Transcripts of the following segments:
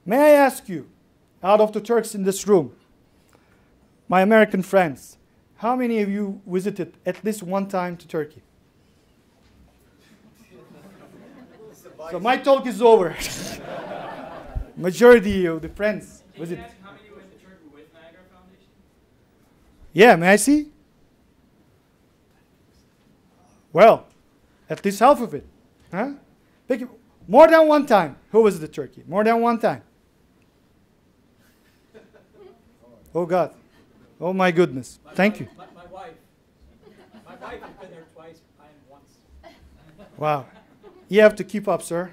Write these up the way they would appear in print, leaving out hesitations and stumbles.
May I ask you, out of the Turks in this room, my American friends, how many of you visited at least one time to Turkey? So my talk is over. Majority of the friends visit. How many went to Turkey with Niagara Foundation? Yeah, may I see? Well, at least half of it. Huh? More than one time. Who visited Turkey? More than one time. Oh God. Oh my goodness. Thank you. My wife. My wife has been there twice. I am once. Wow. You have to keep up, sir.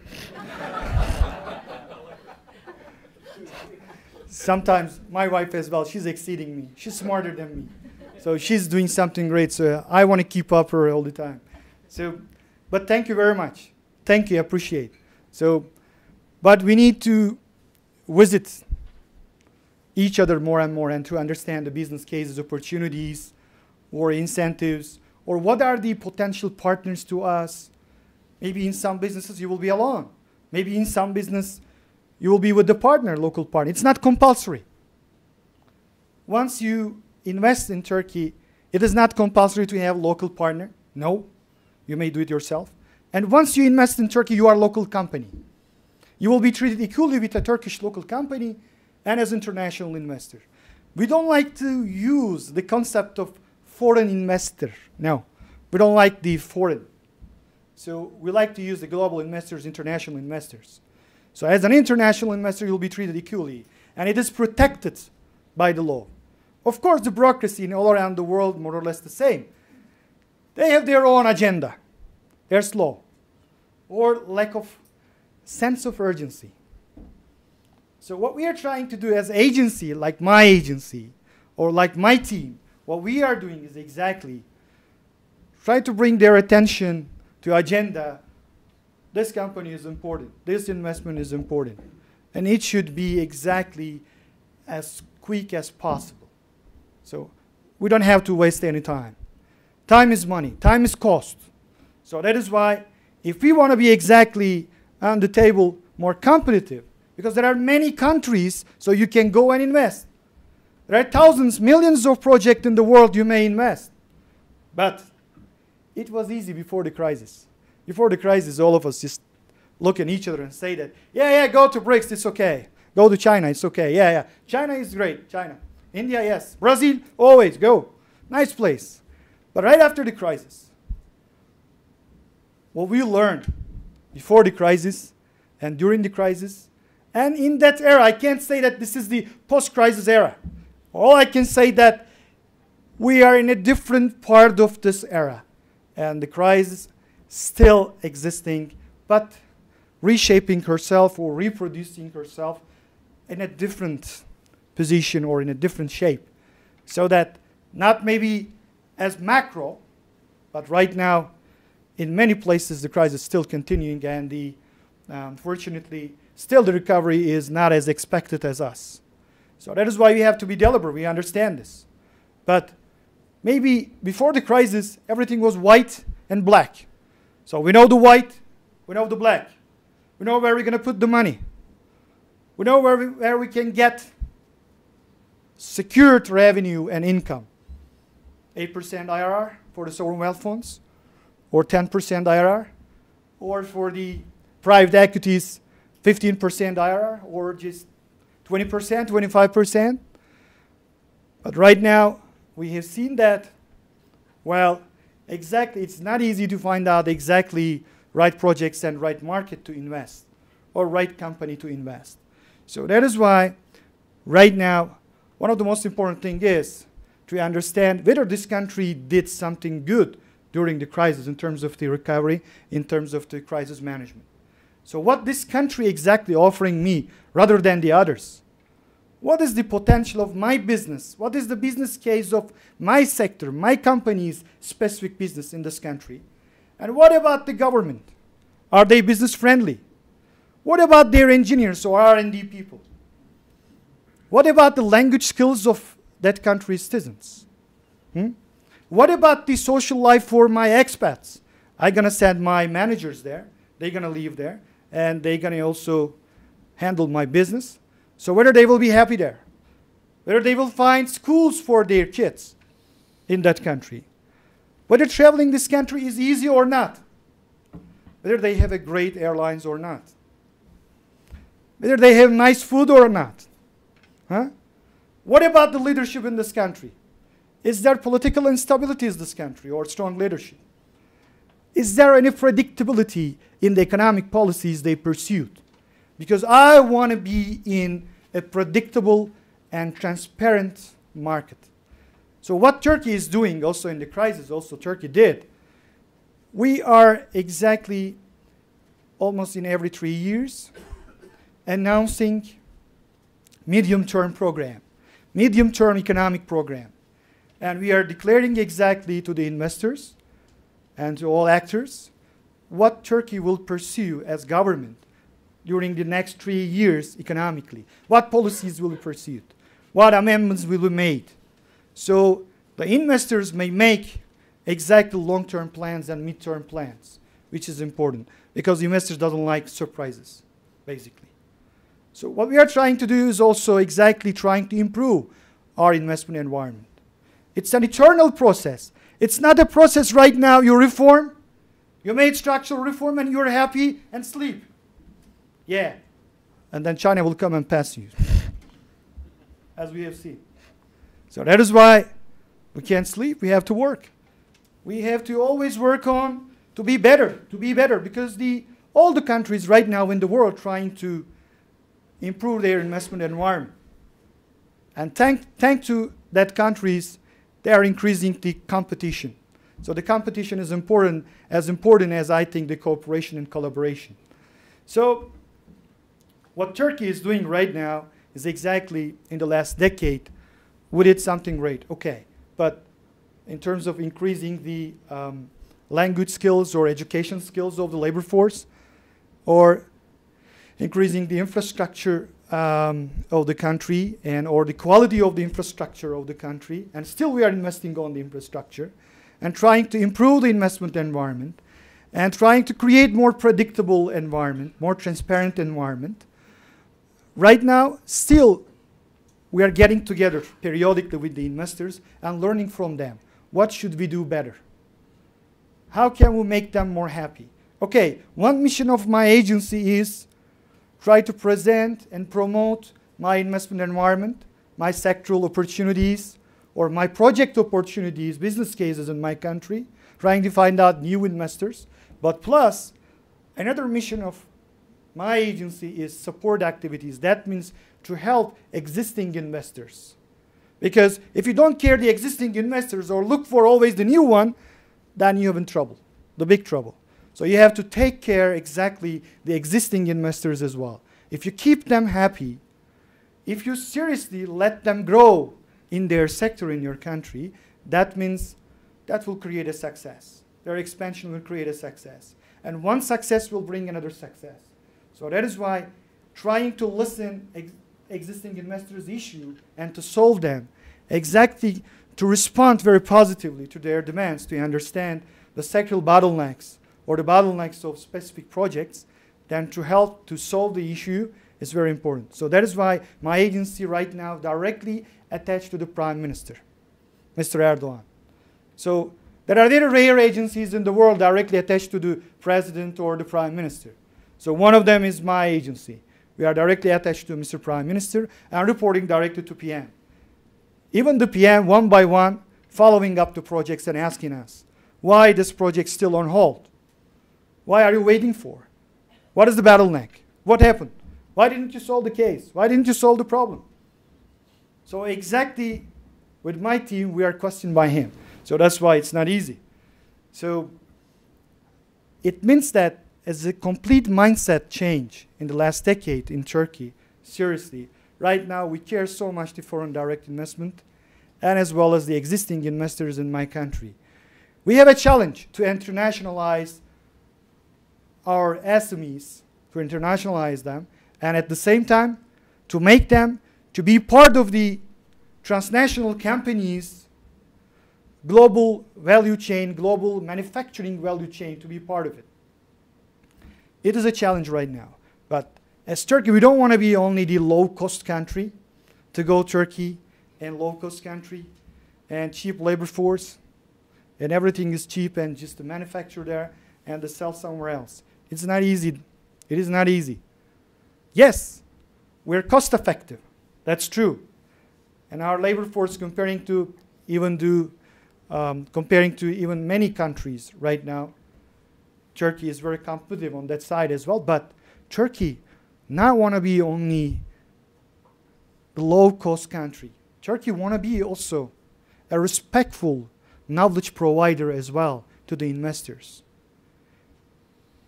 Sometimes my wife as well, she's exceeding me. She's smarter than me. So she's doing something great. So I want to keep up her all the time. So, but thank you very much. Thank you, I appreciate. So, but we need to visit each other more and more and to understand the business cases, opportunities, or incentives, or what are the potential partners to us. Maybe in some businesses you will be alone. Maybe in some business you will be with the partner, local partner. It's not compulsory. Once you invest in Turkey, it is not compulsory to have local partner. No, you may do it yourself. And once you invest in Turkey, you are a local company. You will be treated equally with a Turkish local company and as international investor. We don't like to use the concept of foreign investor. No, we don't like the foreign. So we like to use the global investors, international investors. So as an international investor, you'll be treated equally. And it is protected by the law. Of course, the bureaucracy in all around the world, more or less the same. They have their own agenda. They're slow. Or lack of sense of urgency. So what we are trying to do as agency, like my agency, or like my team, what we are doing is exactly try to bring their attention to agenda. This company is important. This investment is important. And it should be exactly as quick as possible. So we don't have to waste any time. Time is money. Time is cost. So that is why if we want to be exactly on the table more competitive, because there are many countries, so you can go and invest. There are thousands, millions of projects in the world you may invest. But it was easy before the crisis. Before the crisis, all of us just look at each other and say that, yeah, go to BRICS, it's okay. Go to China, it's okay. Yeah. China is great, China. India, yes. Brazil, always go. Nice place. But right after the crisis, what we learned before the crisis and during the crisis, and in that era, I can't say that this is the post-crisis era. All I can say that we are in a different part of this era. And the crisis still existing, but reshaping herself or reproducing herself in a different position or in a different shape. So that not maybe as macro, but right now, in many places, the crisis is still continuing, and unfortunately, still the recovery is not as expected as us. So that is why we have to be deliberate. We understand this. But maybe before the crisis, everything was white and black. So we know the white, we know the black. We know where we're going to put the money. We know where we can get secured revenue and income. 8% IRR for the sovereign wealth funds, or 10% IRR, or for the private equities, 15% IRR, or just 20%, 25%. But right now, we have seen that, well, exactly, it's not easy to find out exactly right projects and right market to invest, or right company to invest. So that is why, right now, one of the most important things is to understand whether this country did something good during the crisis in terms of the recovery, in terms of the crisis management. So what this country exactly offering me rather than the others? What is the potential of my business? What is the business case of my sector, my company's specific business in this country? And what about the government? Are they business friendly? What about their engineers or R&D people? What about the language skills of that country's citizens? What about the social life for my expats? I'm going to send my managers there. They're going to live there. And they're going to also handle my business. So whether they will be happy there, whether they will find schools for their kids in that country, whether traveling this country is easy or not, whether they have a great airlines or not, whether they have nice food or not. Huh? What about the leadership in this country? Is there political instability in this country or strong leadership? Is there any predictability in the economic policies they pursued? Because I want to be in a predictable and transparent market. So what Turkey is doing also in the crisis, also Turkey did, we are exactly almost in every 3 years announcing medium-term program, medium-term economic program. And we are declaring exactly to the investors and to all actors what Turkey will pursue as government during the next 3 years economically. What policies will be pursued? What amendments will be made? So the investors may make exactly long-term plans and mid-term plans, which is important because investors doesn't like surprises, basically. So what we are trying to do is also exactly trying to improve our investment environment. It's an eternal process. It's not a process right now you reform, you made structural reform and you're happy and sleep. Yeah. And then China will come and pass you, as we have seen. So that is why we can't sleep. We have to work. We have to always work on to be better, because all the countries right now in the world trying to improve their investment environment. And thanks to that countries, they are increasing the competition. So the competition is important as I think the cooperation and collaboration. So what Turkey is doing right now is exactly in the last decade, we did something great. Okay, but in terms of increasing the language skills or education skills of the labor force, or increasing the infrastructure of the country or the quality of the infrastructure of the country, and still we are investing on the infrastructure and trying to improve the investment environment and trying to create more predictable environment, more transparent environment. Right now, still, we are getting together periodically with the investors and learning from them. What should we do better? How can we make them more happy? Okay, one mission of my agency is try to present and promote my investment environment, my sectoral opportunities, or my project opportunities, business cases in my country, trying to find out new investors. But plus, another mission of my agency is support activities. That means to help existing investors. Because if you don't care the existing investors or look for always the new one, then you have in trouble, the big trouble. So you have to take care exactly the existing investors as well. If you keep them happy, if you seriously let them grow in their sector in your country, that means that will create a success. Their expansion will create a success. And one success will bring another success. So that is why trying to listen existing investors' issue and to solve them, exactly to respond very positively to their demands, to understand the sectoral bottlenecks or the bottlenecks of specific projects, then to help to solve the issue is very important. So that is why my agency right now directly attached to the Prime Minister, Mr. Erdogan. So there are very rare agencies in the world directly attached to the President or the Prime Minister. So one of them is my agency. We are directly attached to Mr. Prime Minister and reporting directly to PM. Even the PM, one by one, following up the projects and asking us, why this project still on hold? Why are you waiting for? What is the bottleneck? What happened? Why didn't you solve the case? Why didn't you solve the problem? So exactly with my team, we are questioned by him. So that's why it's not easy. So it means that as a complete mindset change in the last decade in Turkey, seriously, right now we care so much the foreign direct investment and as well as the existing investors in my country. We have a challenge to internationalize our SMEs, to internationalize them, and at the same time to make them to be part of the transnational companies' global value chain, global manufacturing value chain, to be part of it. It is a challenge right now, but As Turkey, we don't want to be only the low-cost country to go Turkey and low-cost country and cheap labor force and everything is cheap and just to manufacture there and to sell somewhere else. It's not easy. It is not easy. Yes, we're cost effective. That's true. And our labor force comparing to even many countries right now, Turkey is very competitive on that side as well. But Turkey not want to be only the low-cost country. Turkey want to be also a respectful knowledge provider as well to the investors.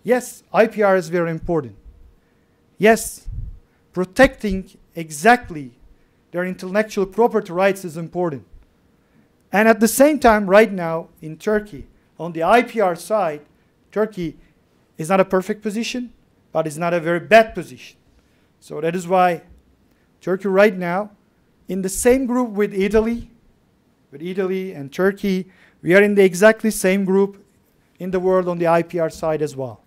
Yes, IPR is very important. Yes, protecting exactly their intellectual property rights is important. And at the same time, right now in Turkey, on the IPR side, Turkey is not a perfect position, but it's not a very bad position. So that is why Turkey right now, in the same group with Italy and Turkey, we are in the exactly same group in the world on the IPR side as well.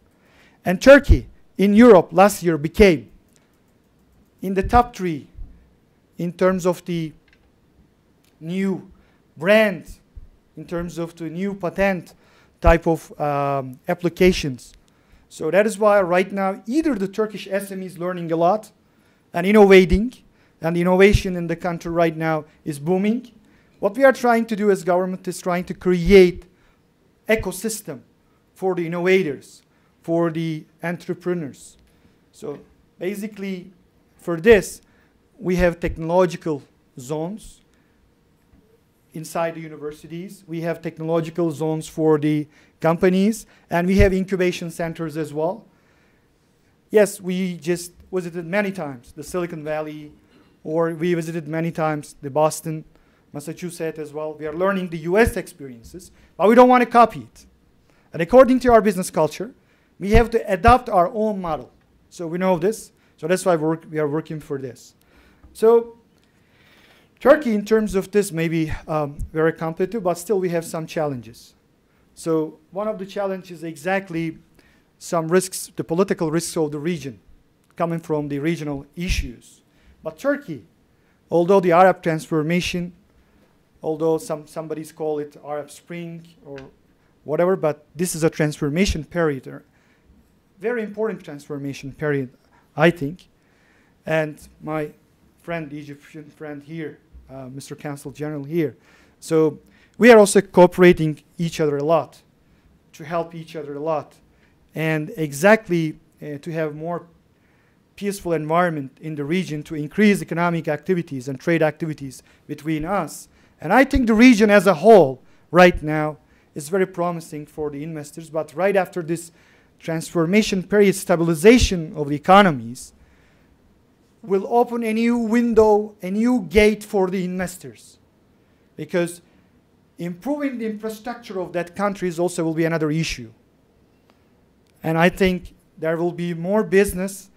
And Turkey in Europe last year became in the top 3 in terms of the new brand, in terms of the new patent type of applications. So that is why right now either the Turkish SME is learning a lot and innovating, and the innovation in the country right now is booming. What we are trying to do as government is trying to create ecosystem for the innovators, for the entrepreneurs. So basically for this, we have technological zones inside the universities. We have technological zones for the companies, and we have incubation centers as well. Yes, we just visited many times the Silicon Valley, or we visited many times the Boston, Massachusetts as well. We are learning the US experiences, but we don't want to copy it. And according to our business culture, we have to adopt our own model. So we know this, so that's why we are working for this. So Turkey, in terms of this, may be very competitive, but still we have some challenges. So one of the challenges is exactly some risks, the political risks of the region, coming from the regional issues. But Turkey, although the Arab transformation, although somebody's call it Arab Spring or whatever, but this is a transformation period, a very important transformation period, I think. And my friend, the Egyptian friend here, Mr. Consul General here. So we are also cooperating each other a lot, to help each other a lot, and exactly to have more peaceful environment in the region, to increase economic activities and trade activities between us. And I think the region as a whole right now is very promising for the investors, but right after this transformation period, stabilization of the economies will open a new window, a new gate for the investors. Because improving the infrastructure of that country is also will be another issue. And I think there will be more business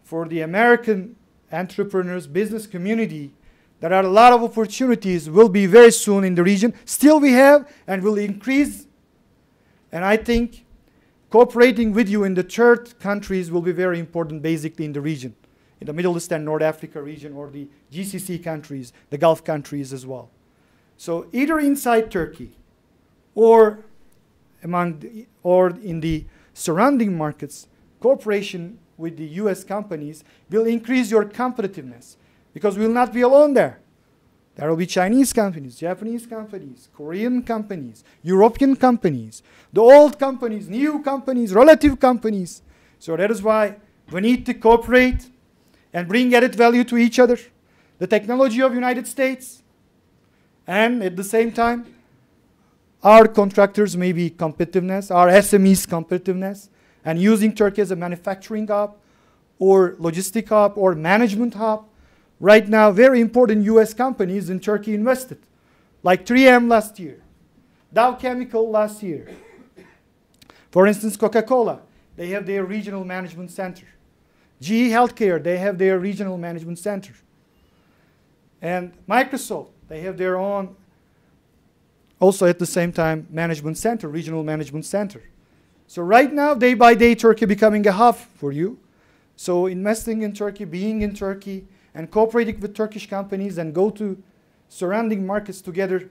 for the American entrepreneurs, business community. There are a lot of opportunities will be very soon in the region. Still we have and will increase. And I think cooperating with you in the third countries will be very important basically in the region, in the Middle East and North Africa region, or the GCC countries, the Gulf countries as well. So either inside Turkey or in the surrounding markets, cooperation with the US companies will increase your competitiveness, because we will not be alone there. There will be Chinese companies, Japanese companies, Korean companies, European companies, the old companies, new companies, relative companies. So that is why we need to cooperate and bring added value to each other. The technology of United States, and at the same time, our contractors may be competitiveness, our SMEs competitiveness, and using Turkey as a manufacturing hub, or logistic hub, or management hub. Right now, very important US companies in Turkey invested, like 3M last year, Dow Chemical last year. For instance, Coca-Cola, they have their regional management center. GE Healthcare, they have their regional management center. And Microsoft, they have their own, also at the same time, management center, regional management center. So right now, day by day, Turkey becoming a hub for you. So investing in Turkey, being in Turkey, and cooperating with Turkish companies and go to surrounding markets together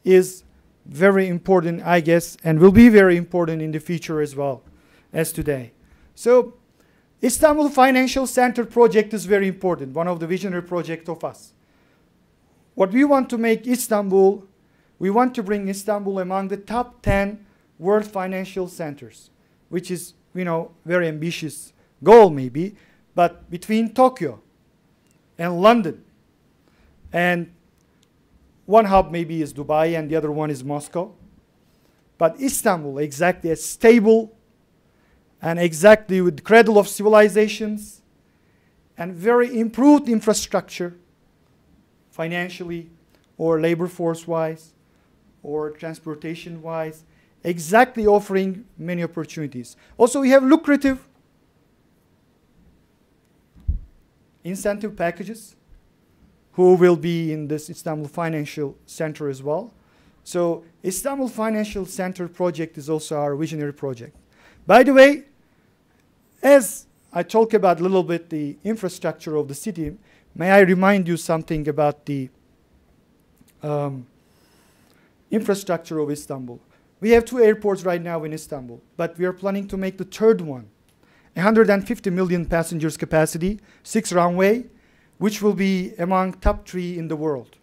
is very important, I guess, and will be very important in the future as well as today. So Istanbul Financial Center project is very important, one of the visionary projects of us. What we want to make Istanbul, we want to bring Istanbul among the top 10 world financial centers, which is, very ambitious goal maybe, but between Tokyo and London, and one hub maybe is Dubai and the other one is Moscow. But Istanbul, exactly as stable and exactly with the cradle of civilizations and very improved infrastructure, financially or labor force-wise or transportation-wise, exactly offering many opportunities. Also, we have lucrative incentive packages who will be in this Istanbul Financial Center as well. So Istanbul Financial Center project is also our visionary project. By the way, as I talk about a little bit the infrastructure of the city, may I remind you something about the infrastructure of Istanbul. We have 2 airports right now in Istanbul, but we are planning to make the 3rd one. 150 million passengers capacity, 6 runway, which will be among top 3 in the world.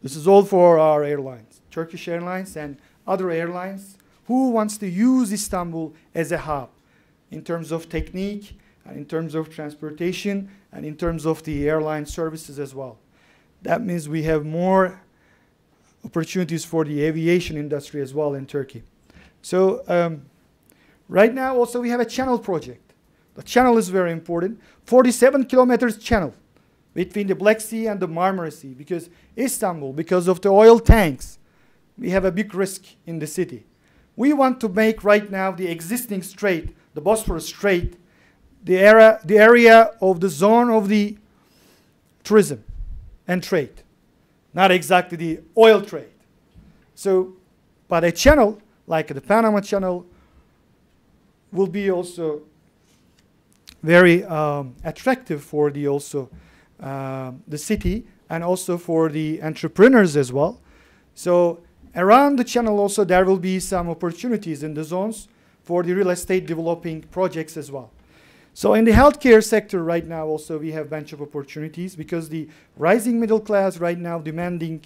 This is all for our airlines, Turkish Airlines and other airlines who wants to use Istanbul as a hub in terms of technique, and in terms of transportation, and in terms of the airline services as well. That means we have more opportunities for the aviation industry as well in Turkey. So right now also we have a channel project. The channel is very important. 47 kilometers channel between the Black Sea and the Marmara Sea, because Istanbul, because of the oil tanks, we have a big risk in the city. We want to make right now the existing strait, the Bosphorus Strait, the area of the zone of the tourism and trade, not exactly the oil trade. So, but a channel like the Panama Channel will be also very attractive for the the city and also for the entrepreneurs as well. So around the channel also there will be some opportunities in the zones for the real estate developing projects as well. So in the healthcare sector right now also we have a bunch of opportunities because the rising middle class right now demanding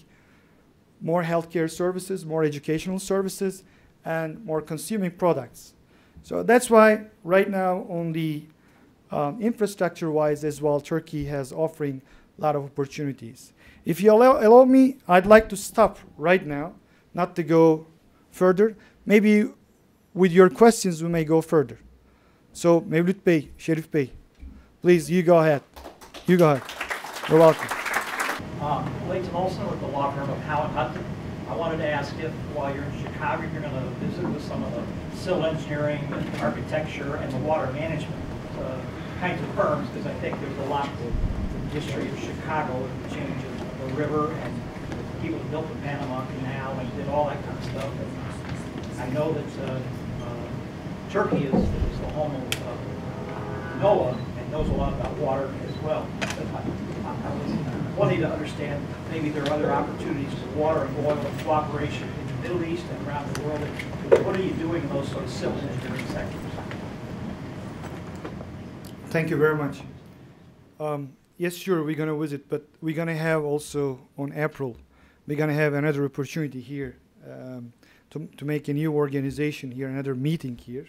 more healthcare services, more educational services, and more consuming products. So that's why right now on the infrastructure-wise as well, Turkey has offering a lot of opportunities. If you allow me, I'd like to stop right now, not to go further. Maybe with your questions we may go further. So Mevlüt Bey, Şerif Bey, please, you go ahead. You go ahead. You're welcome. Leighton Olson with the law firm of Howe & Hudson. I wanted to ask if while you're in Chicago, you're going to visit with some of the civil engineering, and architecture, and the water management kinds of firms, because I think there's a lot to the history of Chicago and the change of the river and the people who built the Panama Canal and did all that kind of stuff. And I know that Turkey is the home of NOAA and knows a lot about water as well. But I was wanting to understand maybe there are other opportunities for water and oil cooperation in the Middle East and around the world. What are you doing in those sort of civil engineering sectors? Thank you very much. Yes, sure, we're going to visit, but we're going to have also on April, we're going to have another opportunity here to make a new organization here, another meeting here.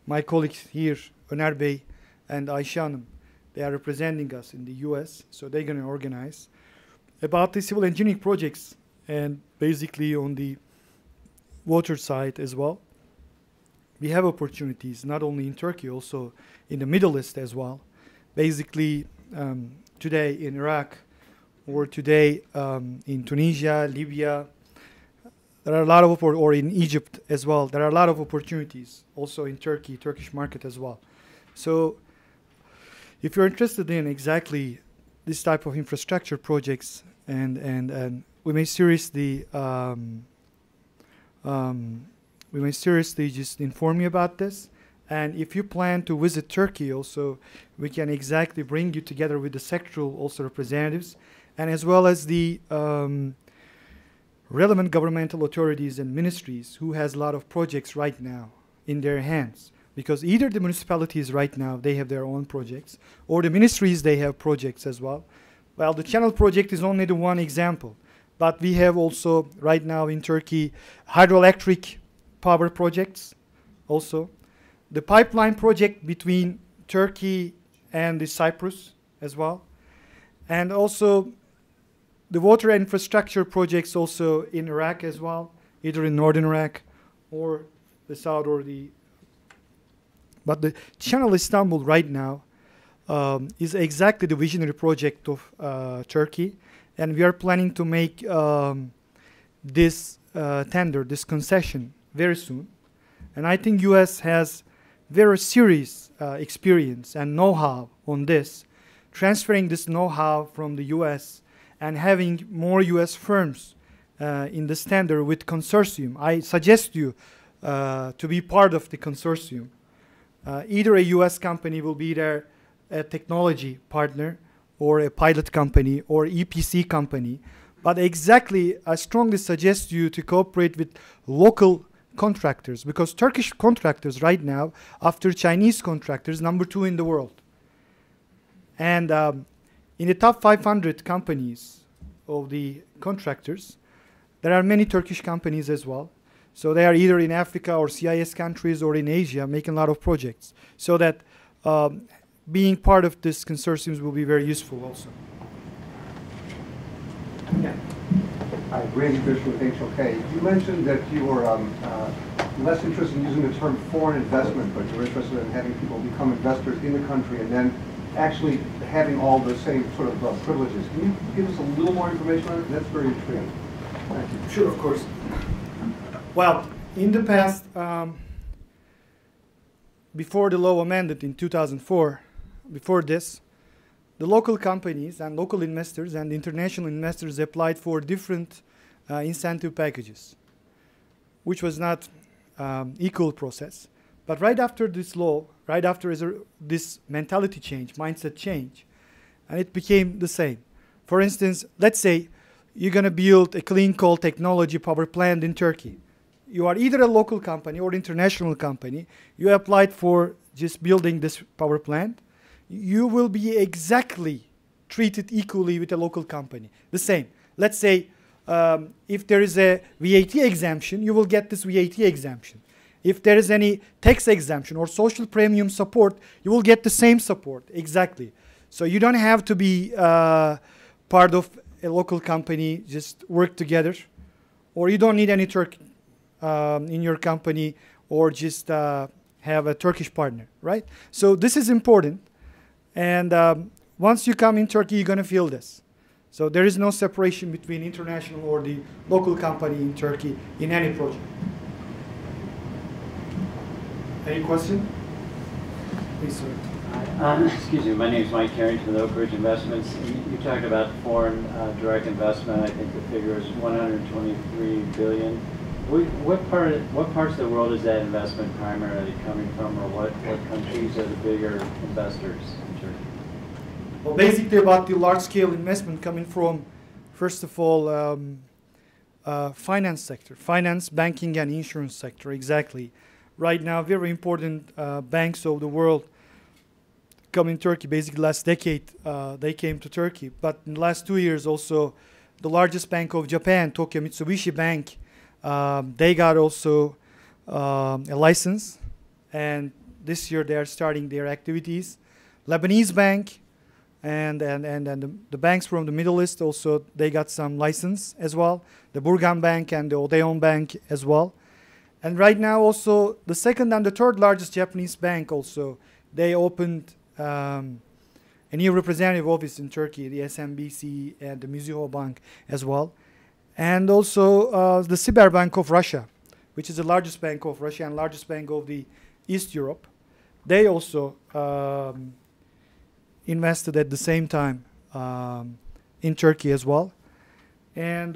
My colleagues here, Öner Bey and Ayşe Hanım, they are representing us in the US, so they're going to organize about the civil engineering projects and basically on the water side as well. We have opportunities not only in Turkey, also in the Middle East as well. Basically, today in Iraq or today in Tunisia, Libya, there are a lot of, or in Egypt as well, there are a lot of opportunities also in Turkey, Turkish market as well. So if you're interested in exactly this type of infrastructure projects and we may seriously just inform you about this, And if you plan to visit Turkey also, we can exactly bring you together with the sectoral also representatives, and as well as the relevant governmental authorities and ministries who has a lot of projects right now in their hands. Because either the municipalities right now, they have their own projects, or the ministries, they have projects as well. Well, the channel project is only the one example. But we have also, right now in Turkey, hydroelectric power projects also. The pipeline project between Turkey and the Cyprus as well. And also the water infrastructure projects also in Iraq as well, either in northern Iraq or the south or the... But the Channel Istanbul right now is exactly the visionary project of Turkey. And we are planning to make this tender, this concession, very soon. And I think U.S. has very serious experience and know-how on this, transferring this know-how from the U.S. and having more U.S. firms in this tender with consortium. I suggest you to be part of the consortium. Either a U.S. company will be there, a technology partner, or a pilot company, or EPC company. But exactly, I strongly suggest you to cooperate with local contractors, because Turkish contractors right now, after Chinese contractors, #2 in the world. And in the top 500 companies of the contractors, there are many Turkish companies as well. So they are either in Africa or CIS countries or in Asia making a lot of projects. So that being part of this consortium will be very useful also. Yeah. Hi, Randy Fisher with HOK. You mentioned that you were less interested in using the term foreign investment, but you're interested in having people become investors in the country and then actually having all the same sort of privileges. Can you give us a little more information on it? That's very intriguing. Thank you. Sure, of course. Well, in the past, before the law amended in 2004, before this, the local companies and local investors and international investors applied for different incentive packages, which was not equal process. But right after this law, right after this mentality change, mindset change, and it became the same. For instance, let's say you're going to build a clean coal technology power plant in Turkey. You are either a local company or international company. You applied for just building this power plant. You will be exactly treated equally with a local company. The same. Let's say if there is a VAT exemption, you will get this VAT exemption. If there is any tax exemption or social premium support, you will get the same support, exactly. So you don't have to be part of a local company, just work together. Or you don't need any Turk in your company, or just have a Turkish partner, right? So this is important. And once you come in Turkey, you're going to feel this. So there is no separation between international or the local company in Turkey in any project. Any question? Please, sir. Excuse me, my name is Mike Carrington with Oak Ridge Investments. You talked about foreign direct investment. I think the figure is $123 billion. What parts of the world is that investment primarily coming from, or what countries are the bigger investors in Turkey? Well, basically about the large-scale investment coming from, first of all, finance sector, finance, banking, and insurance sector, exactly. Right now, very important banks of the world come in Turkey. Basically, last decade, they came to Turkey. But in the last 2 years also, the largest bank of Japan, Tokyo Mitsubishi Bank, they got also a license. And this year, they are starting their activities. Lebanese bank and the banks from the Middle East also, they got some license as well. The Burgan Bank and the Odeon Bank as well. And right now also, the second and the third largest Japanese bank also, they opened a new representative office in Turkey, the SMBC and the Mizuho Bank as well. And also the Sberbank of Russia, which is the largest bank of Russia and largest bank of the East Europe. They also invested at the same time in Turkey as well. And,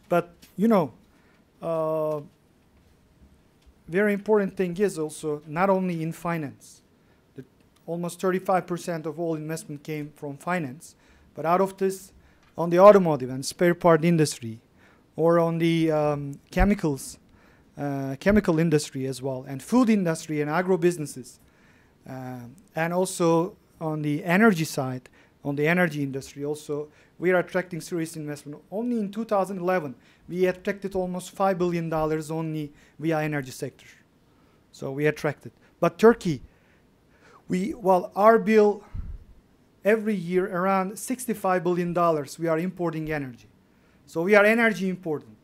but, you know, very important thing is also not only in finance. Almost 35% of all investment came from finance. But out of this, on the automotive and spare part industry, or on the chemical industry as well, and food industry and agro businesses, and also on the energy side, on the energy industry also, we are attracting serious investment. Only in 2011, we attracted almost $5 billion only via energy sector. So we attracted. But Turkey, our bill every year around $65 billion, we are importing energy. So we are energy important.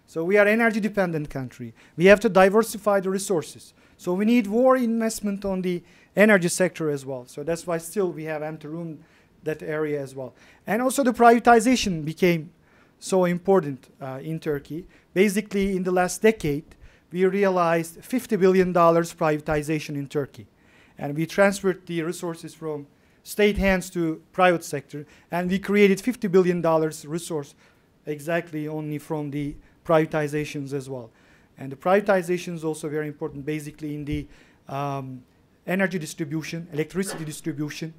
So we are energy dependent country. We have to diversify the resources. So we need more investment on the energy sector as well. So that's why still we have Enterum, that area as well. And also the privatization became so important in Turkey. Basically, in the last decade, we realized $50 billion privatization in Turkey. And we transferred the resources from state hands to private sector. And we created $50 billion resource exactly only from the privatizations as well. And the privatization is also very important, basically in the energy distribution, electricity distribution,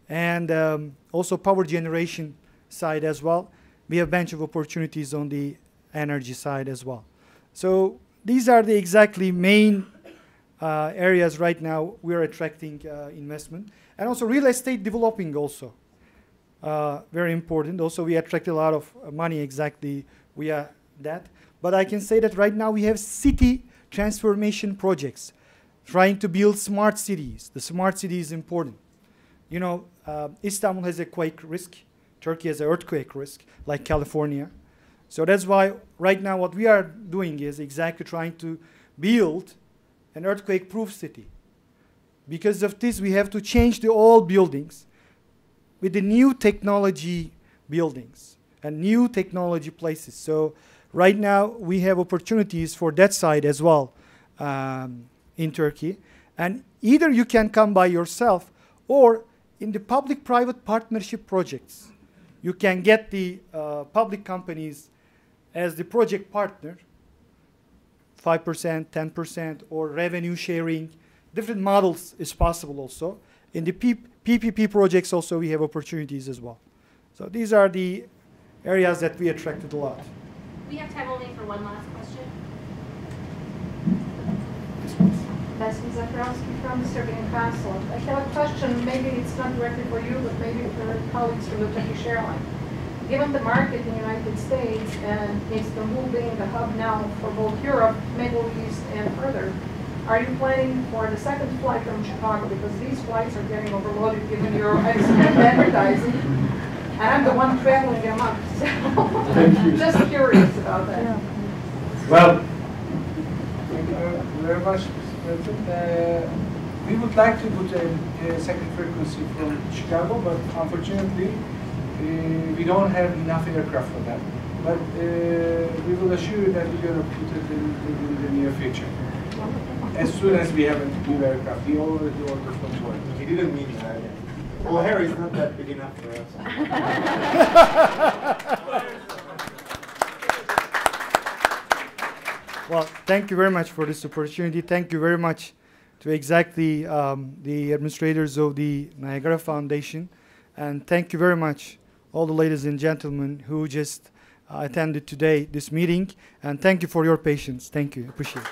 and also power generation side as well. We have a bunch of opportunities on the energy side as well. So these are the exactly main areas right now we're attracting investment. And also real estate developing also, very important. Also we attract a lot of money exactly via that. But I can say that right now we have city transformation projects, trying to build smart cities. The smart city is important. You know, Istanbul has a quake risk. Turkey has an earthquake risk, like California. So that's why right now what we are doing is exactly trying to build an earthquake-proof city. Because of this, we have to change the old buildings with the new technology buildings and new technology places. So right now, we have opportunities for that side as well in Turkey. And either you can come by yourself, or in the public-private partnership projects, you can get the public companies as the project partner, 5%, 10%, or revenue sharing. Different models is possible also. In the PPP projects also, we have opportunities as well. So these are the areas that we attracted a lot. We have time only for one last question. Leslie Zakrowski from the Serbian Consulate. I have a question, maybe it's not directly for you, but maybe for colleagues from the Turkish airline. Given the market in the United States and Istanbul being the hub now for both Europe, Middle East, and further, are you planning for the second flight from Chicago? Because these flights are getting overloaded given your excellent advertising. And I'm the one traveling them up, so just curious about that. Yeah. Well, thank you very much, Mr. President. We would like to put a second frequency from Chicago, but unfortunately, we don't have enough aircraft for that. But we will assure you that we're going to put it in the near future. As soon as we have a new aircraft, we already ordered from Boeing. He didn't mean that. Well, Harry's not that big enough for us. Well, thank you very much for this opportunity. Thank you very much to exactly the administrators of the Niagara Foundation. And thank you very much, all the ladies and gentlemen who just attended today this meeting. And thank you for your patience. Thank you. Appreciate it.